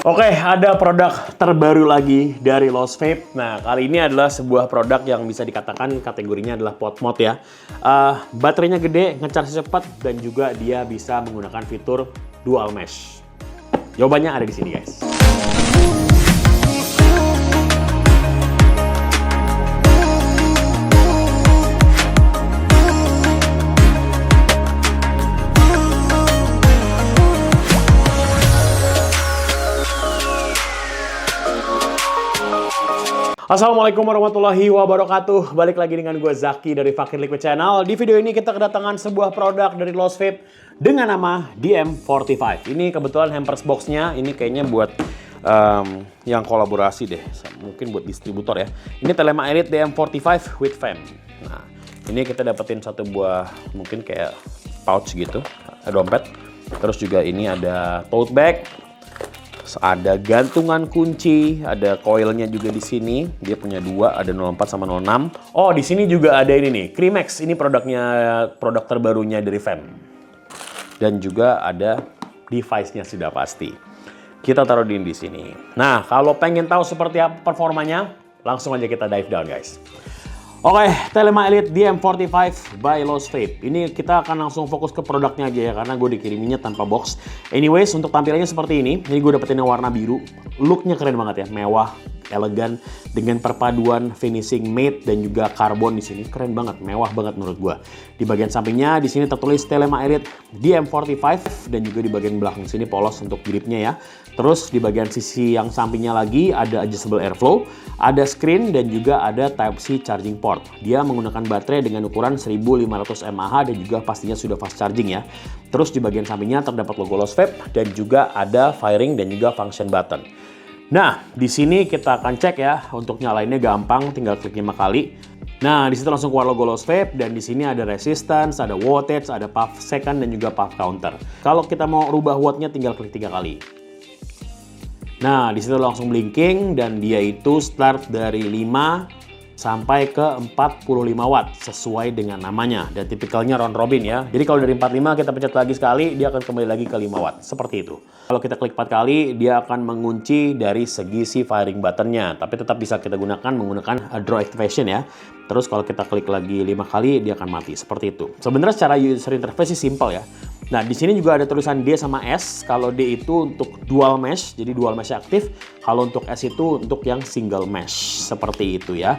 Oke, ada produk terbaru lagi dari Lost Vape. Nah, kali ini adalah sebuah produk yang bisa dikatakan kategorinya adalah pod mod ya. Baterainya gede, ngecharge cepat, dan juga dia bisa menggunakan fitur dual mesh. Jawabannya ada di sini, guys. Assalamualaikum warahmatullahi wabarakatuh. Balik lagi dengan gue Zaki dari Fakir Liquid Channel. Di video ini kita kedatangan sebuah produk dari Lost Vape dengan nama DM45. Ini kebetulan hampers boxnya ini kayaknya buat yang kolaborasi deh. Mungkin buat distributor ya. Ini Telema Elite DM45 with fan. Nah, ini kita dapetin satu buah mungkin kayak pouch gitu, dompet. Terus juga ini ada tote bag. Ada gantungan kunci, ada koilnya juga di sini. Dia punya dua, ada 04 sama 06. Oh, di sini juga ada ini nih, Krimex. Ini produk terbarunya dari Fem. Dan juga ada device-nya sudah pasti. Kita taruh di sini. Nah, kalau pengen tahu seperti apa performanya, langsung aja kita dive down, guys. Oke, Telema Elite DM45 by Lost Vape. Ini kita akan langsung fokus ke produknya aja ya, karena gue dikiriminnya tanpa box. Anyways, untuk tampilannya seperti ini. Ini gue dapetin yang warna biru. Looknya keren banget ya, mewah, elegan, dengan perpaduan finishing matte dan juga karbon di sini. Keren banget, mewah banget menurut gue. Di bagian sampingnya di sini tertulis Telema Elite DM45 dan juga di bagian belakang sini polos untuk gripnya ya. Terus di bagian sisi yang sampingnya lagi ada adjustable airflow, ada screen dan juga ada Type-C charging port. Dia menggunakan baterai dengan ukuran 1500 mAh dan juga pastinya sudah fast charging ya. Terus di bagian sampingnya terdapat logo Lost Vape dan juga ada firing dan juga function button. Nah, di sini kita akan cek ya, untuk nyalainnya gampang, tinggal klik 5 kali. Nah, di situ langsung keluar logo Lost Vape dan di sini ada resistance, ada wattage, ada puff second dan juga puff counter. Kalau kita mau rubah wattnya tinggal klik 3 kali. Nah, di situ langsung blinking dan dia itu start dari 5 sampai ke 45 watt sesuai dengan namanya dan tipikalnya round robin ya. Jadi kalau dari 45 kita pencet lagi sekali, dia akan kembali lagi ke 5 watt seperti itu. Kalau kita klik 4 kali, dia akan mengunci dari segi si firing buttonnya, tapi tetap bisa kita gunakan menggunakan draw activation ya. Terus kalau kita klik lagi 5 kali, dia akan mati seperti itu. Sebenarnya secara user interface sih simple ya. Nah, di sini juga ada tulisan D sama S. Kalau D itu untuk dual mesh, jadi dual mesh aktif. Kalau untuk S itu untuk yang single mesh, seperti itu ya.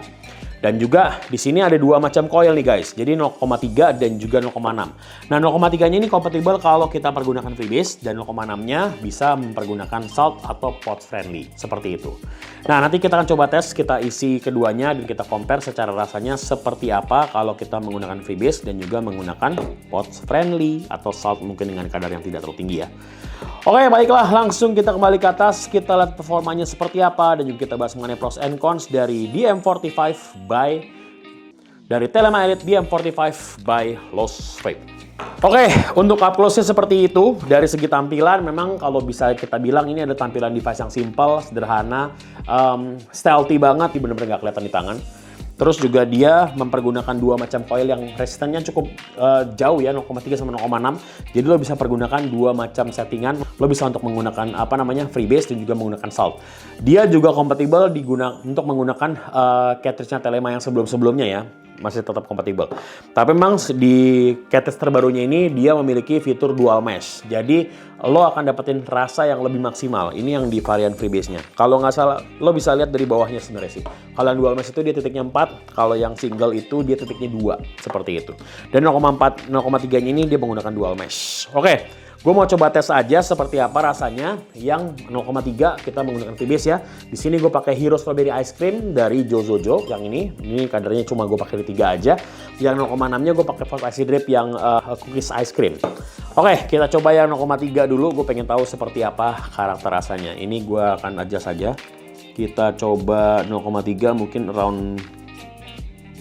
Dan juga di sini ada dua macam coil nih guys. Jadi 0,3 dan juga 0,6. Nah, 0,3-nya ini kompatibel kalau kita pergunakan freebase dan 0,6-nya bisa mempergunakan salt atau pot friendly, seperti itu. Nah, nanti kita akan coba tes, kita isi keduanya dan kita compare secara rasanya seperti apa kalau kita menggunakan freebase dan juga menggunakan pot friendly atau salt mungkin dengan kadar yang tidak terlalu tinggi ya. Oke, baiklah, langsung kita kembali ke atas, kita lihat performanya seperti apa dan juga kita bahas mengenai pros and cons dari DM45 dari Telema Elite DM45 by Lost Vape. Oke, untuk up close-nya seperti itu. Dari segi tampilan memang kalau bisa kita bilang ini ada tampilan device yang simple, sederhana, stealthy banget, bener-bener nggak kelihatan di tangan. Terus juga dia mempergunakan dua macam coil yang resistannya cukup jauh ya, 0,3 sama 0,6. Jadi lo bisa pergunakan dua macam settingan. Lo bisa untuk menggunakan freebase dan juga menggunakan salt. Dia juga kompatibel untuk menggunakan cartridge-nya Telema yang sebelum-sebelumnya ya. Masih tetap kompatibel. Tapi memang di cartridge terbarunya ini dia memiliki fitur dual mesh. Jadi lo akan dapetin rasa yang lebih maksimal. Ini yang di varian freebase-nya. Kalau nggak salah, lo bisa lihat dari bawahnya sebenarnya sih. Kalau yang dual mesh itu dia titiknya 4, kalau yang single itu dia titiknya 2, seperti itu. Dan 0,4, 0,3-nya ini dia menggunakan dual mesh. Oke. Gue mau coba tes aja seperti apa rasanya yang 0,3 kita menggunakan freebase ya. Di sini gue pakai Hero Strawberry Ice Cream dari Jozojo yang ini kadarnya cuma gue pakai di 3 aja. Yang 0,6-nya gue pakai Frost Ice Drip yang cookies ice cream. Oke, kita coba yang 0,3 dulu.Gue pengen tahu seperti apa karakter rasanya. Ini gue akan adjust saja. Kita coba 0,3 mungkin around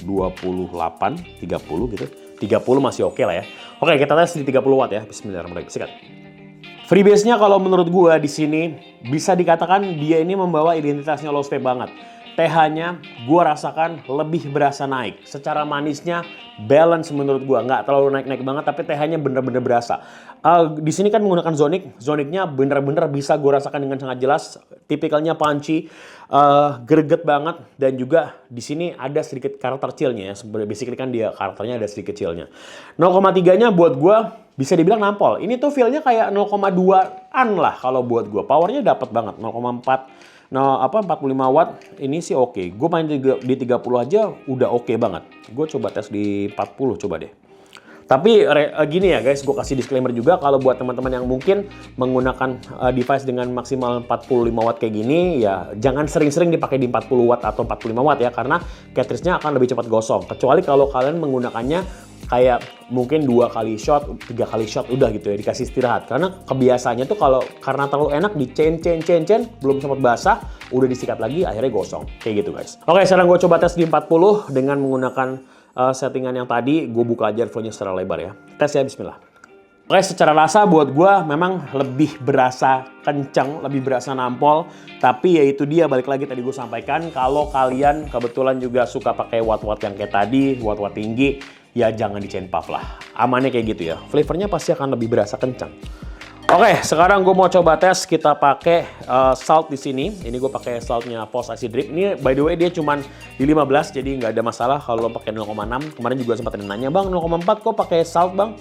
28, 30 gitu. 30 masih oke lah ya. Oke, kita tes di 30 watt ya. Bismillahirrahmanirrahim. Sikat. Freebase-nya kalau menurut gua di sini bisa dikatakan dia ini membawa identitasnya Lost Vape banget. TH-nya gua rasakan lebih berasa naik. Secara manisnya balance menurut gua, nggak terlalu naik-naik banget, tapi TH-nya bener-bener berasa. Di sini kan menggunakan Zonic. Zonicnya bener-bener bisa gue rasakan dengan sangat jelas. Tipikalnya punchy, greget banget. Dan juga di sini ada sedikit karakter chillnya ya. Basically kan dia karakternya ada sedikit chillnya. 0,3-nya buat gue bisa dibilang nampol. Ini tuh feel-nya kayak 0,2-an lah kalau buat gue. Powernya dapat banget, 0,4. Nah, 45 watt ini sih oke. Gue main di 30 aja udah oke banget. Gue coba tes di 40 coba deh. Tapi gini ya guys, gue kasih disclaimer juga kalau buat teman-teman yang mungkin menggunakan device dengan maksimal 45 watt kayak gini, ya jangan sering-sering dipakai di 40 watt atau 45 watt ya, karena cartridge-nya akan lebih cepat gosong. Kecuali kalau kalian menggunakannya kayak mungkin 2 kali shot, 3 kali shot udah gitu ya, dikasih istirahat. Karena kebiasaannya tuh karena terlalu enak di chain, belum sempat basah, udah disikat lagi, akhirnya gosong. Kayak gitu guys. Oke, sekarang gue coba tes di 40 dengan menggunakan settingan yang tadi. Gue buka aja airflow-nya secara lebar ya. Tes ya, bismillah. Oke, secara rasa buat gue memang lebih berasa kencang, lebih berasa nampol. Tapi ya itu dia, balik lagi tadi gue sampaikan, kalau kalian kebetulan juga suka pakai watt-watt yang kayak tadi, watt-watt tinggi, ya jangan di chain puff lah. Amannya kayak gitu ya. Flavornya pasti akan lebih berasa kencang. Oke, sekarang gue mau coba tes. Kita pakai salt di sini. Ini gue pakai saltnya Pulse IC Drip. Ini by the way dia cuman di 15, jadi nggak ada masalah kalau lo pakai 0,6. Kemarin juga sempat nanya, bang 0,4 kok pakai salt bang?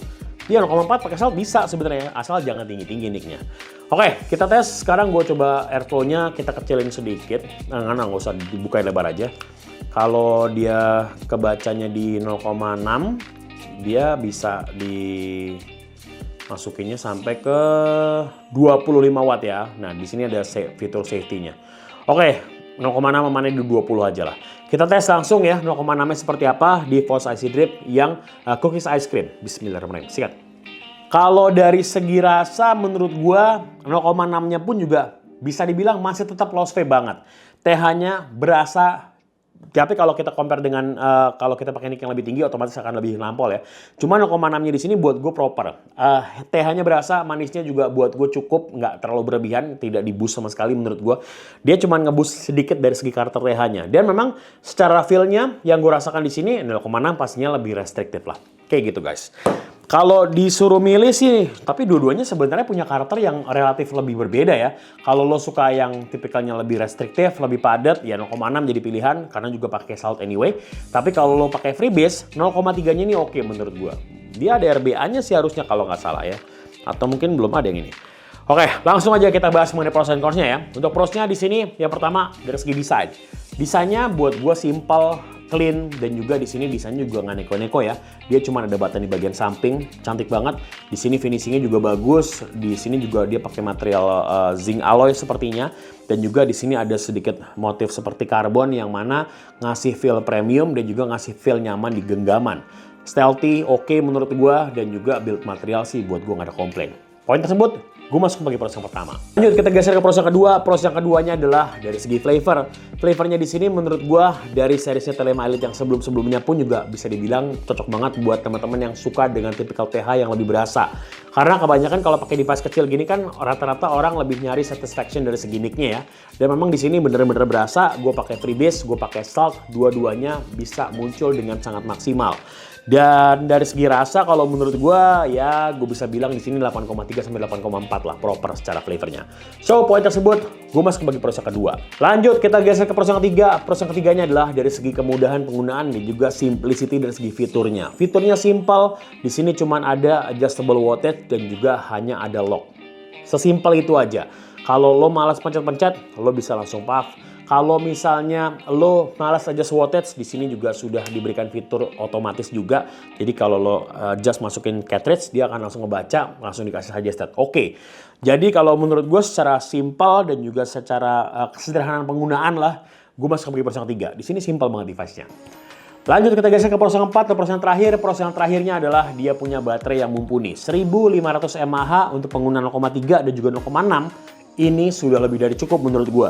Iya 0,4 pakai salt bisa sebenarnya, asal jangan tinggi-tinggi nicknya. Oke, kita tes. Sekarang gue coba airflow-nya kita kecilin sedikit. Nggak usah dibukain lebar aja. Kalau dia kebacanya di 0,6, dia bisa masukinnya sampai ke 25 watt ya. Nah, di sini ada fitur safety-nya. Oke, 0,6 amannya di 20 aja lah. Kita tes langsung ya 0,6-nya seperti apa di Pulse IC Drip yang cookies ice cream. Bismillahirrahmanirrahim. Sikat. Kalau dari segi rasa menurut gua 0,6-nya pun juga bisa dibilang masih tetap lost vape banget. TH-nya berasa. Tapi kalau kita compare dengan kalau kita pakai nick yang lebih tinggi, otomatis akan lebih nampol ya. Cuma 0,6-nya di sini buat gue proper. TH-nya berasa, manisnya juga buat gue cukup, nggak terlalu berlebihan, tidak di-boost sama sekali menurut gue. Dia cuma nge-boost sedikit dari segi karakter TH-nya. Dan memang secara feel-nya yang gue rasakan di sini 0,6 pastinya lebih restrictive lah. Kayak gitu guys. Kalau disuruh milih sih, tapi dua-duanya sebenarnya punya karakter yang relatif lebih berbeda ya. Kalau lo suka yang tipikalnya lebih restriktif, lebih padat, ya 0,6 jadi pilihan karena juga pakai salt anyway. Tapi kalau lo pakai freebase, 0,3-nya ini oke menurut gua. Dia ada RBA-nya sih harusnya kalau nggak salah ya. Atau mungkin belum ada yang ini. Oke, langsung aja kita bahas mengenai pros dan cons-nya ya. Untuk prosnya di sini yang pertama dari segi desain. Desainnya buat gua simple, clean, dan juga di sini desainnya juga nggak neko-neko ya. Dia cuma ada button di bagian samping, cantik banget. Di sini finishingnya juga bagus. Di sini juga dia pakai material zinc alloy sepertinya. Dan juga di sini ada sedikit motif seperti karbon yang mana ngasih feel premium dan juga ngasih feel nyaman di genggaman. Stealthy, oke menurut gua, dan juga build material sih buat gua nggak ada komplain. Poin tersebut, gue masuk bagi pros yang pertama. Lanjut kita geser ke pros yang kedua. Pros yang keduanya adalah dari segi flavor. Flavornya di sini menurut gue dari seriesnya Telema Elite yang sebelum-sebelumnya pun juga bisa dibilang cocok banget buat teman-teman yang suka dengan tipikal TH yang lebih berasa. Karena kebanyakan kalau pakai device kecil gini kan rata-rata orang lebih nyari satisfaction dari segi nicknya ya. Dan memang di sini bener-bener berasa. Gue pakai freebase, gue pakai salt, dua-duanya bisa muncul dengan sangat maksimal. Dan dari segi rasa kalau menurut gue ya gue bisa bilang di sini 8,3 sampai 8,4 lah proper secara flavornya. So poin tersebut gue masuk bagi pros yang kedua. Lanjut kita geser ke pros yang ketiga. Pros yang ketiganya adalah dari segi kemudahan penggunaan dan juga simplicity dari segi fiturnya. Fiturnya simple, di sini cuma ada adjustable wattage dan juga hanya ada lock. Sesimpel itu aja. Kalau lo malas pencet-pencet, lo bisa langsung puff. Kalau misalnya lo malas aja wattage, di sini juga sudah diberikan fitur otomatis juga. Jadi kalau lo just masukin cartridge, dia akan langsung ngebaca, langsung dikasih saja stat. Oke. Jadi kalau menurut gue secara simpel dan juga secara kesederhanaan penggunaan lah, gue masuk ke pros yang ketiga. Di sini simpel banget device-nya. Lanjut kita geser ke pros yang keempat, pros yang terakhir. Pros yang terakhirnya adalah dia punya baterai yang mumpuni. 1500 mAh untuk penggunaan 0,3 dan juga 0,6. Ini sudah lebih dari cukup menurut gue.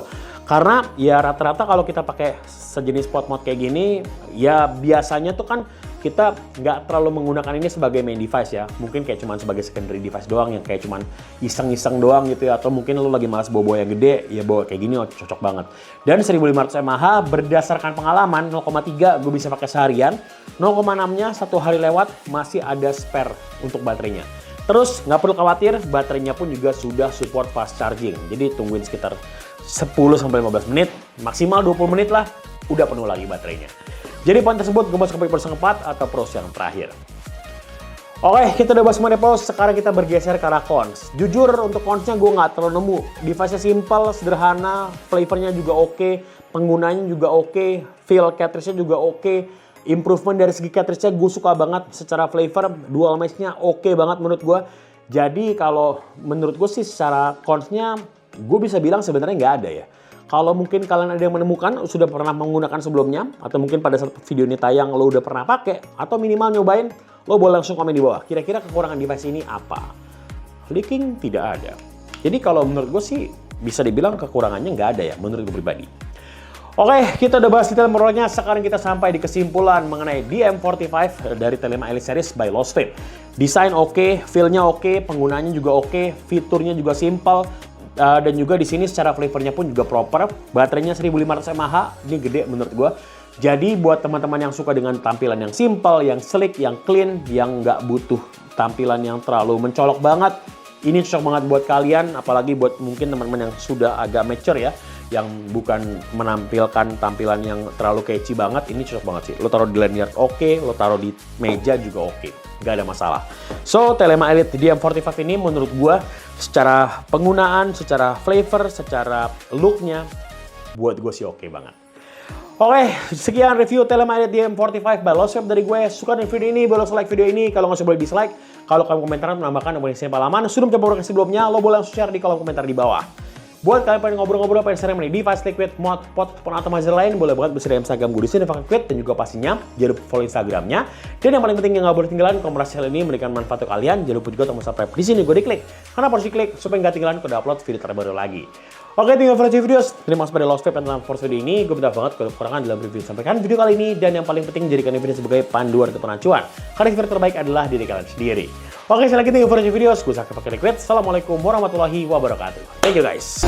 Karena ya rata-rata kalau kita pakai sejenis pot mode kayak gini, ya biasanya tuh kan kita nggak terlalu menggunakan ini sebagai main device ya. Mungkin kayak cuman sebagai secondary device doang yang kayak cuman iseng-iseng doang gitu ya. Atau mungkin lo lagi malas bawa yang gede, ya bawa kayak gini cocok banget. Dan 1500 mAh berdasarkan pengalaman 0,3 gue bisa pakai seharian. 0,6-nya satu hari lewat masih ada spare untuk baterainya. Terus nggak perlu khawatir, baterainya pun juga sudah support fast charging. Jadi tungguin sekitar 10-15 menit, maksimal 20 menit lah, udah penuh lagi baterainya. Jadi poin tersebut gue masuk ke pros yang keempat atau pros yang terakhir. Oke, kita udah bahas mengenai pros, sekarang kita bergeser ke arah cons. Jujur untuk consnya gue nggak terlalu nemu. Device-nya simple, sederhana, flavornya juga oke, penggunanya juga oke, feel cartridge-nya juga oke. Improvement dari segi cartridge-nya gue suka banget, secara flavor, dual mesh-nya oke banget menurut gue. Jadi kalau menurut gue sih secara cons-nya, gue bisa bilang sebenarnya nggak ada ya. Kalau mungkin kalian ada yang menemukan, sudah pernah menggunakan sebelumnya, atau mungkin pada saat video ini tayang lo udah pernah pakai, atau minimal nyobain, lo boleh langsung komen di bawah. Kira-kira kekurangan device ini apa? Leaking tidak ada. Jadi kalau menurut gue sih, bisa dibilang kekurangannya nggak ada ya, menurut gue pribadi. Oke, kita udah bahas detail modelnya. Sekarang kita sampai di kesimpulan mengenai DM45 dari Telema Elite Series by Lost Vape. Desain oke, feel-nya oke, penggunaannya juga oke, fiturnya juga simple, dan juga di sini secara flavornya pun juga proper. Baterainya 1500 mAh, ini gede menurut gua. Jadi buat teman-teman yang suka dengan tampilan yang simple, yang sleek, yang clean, yang nggak butuh tampilan yang terlalu mencolok banget, ini cocok banget buat kalian, apalagi buat mungkin teman-teman yang sudah agak mature ya, yang bukan menampilkan tampilan yang terlalu catchy banget, ini cocok banget sih. Lo taruh di lanyard oke, lo taruh di meja juga oke, nggak ada masalah. So, Telema Elite DM45 ini menurut gua secara penggunaan, secara flavor, secara looknya, buat gue sih oke banget. Oke, sekian review Telema Elite DM45 by Lost Vape dari gue. Suka dengan video ini, boleh like video ini. Kalau nggak suka boleh dislike. Kalau kamu komentaran menambahkan informasi pengalaman, sudah mencoba produk sebelumnya, lo boleh langsung share di kolom komentar di bawah. Buat kalian pengen ngobrol-ngobrol, pengen sharing mengenai device, liquid, mod, pot, ataupun atomizer lain, boleh banget bisa di Instagram gue di sini, Liquid, dan juga pastinya jangan lupa follow Instagramnya. Dan yang paling penting yang nggak boleh ketinggalan, kalau merasa hal ini memberikan manfaat untuk kalian, jangan lupa juga untuk subscribe di sini gue diklik. Karena harus diklik supaya nggak ketinggalan kalau upload video terbaru lagi. Oke, tinggal video. Terima kasih pada Lost Vape dan for video ini. Gue minta banget kalau kekurangan dalam review sampaikan video kali ini, dan yang paling penting jadikan video sebagai panduan atau acuan. Karena fitur terbaik adalah diri kalian sendiri. Oke, sekali lagi tinggal video. Gue Zaki pakai Liquid. Assalamualaikum warahmatullahi wabarakatuh. Thank you guys.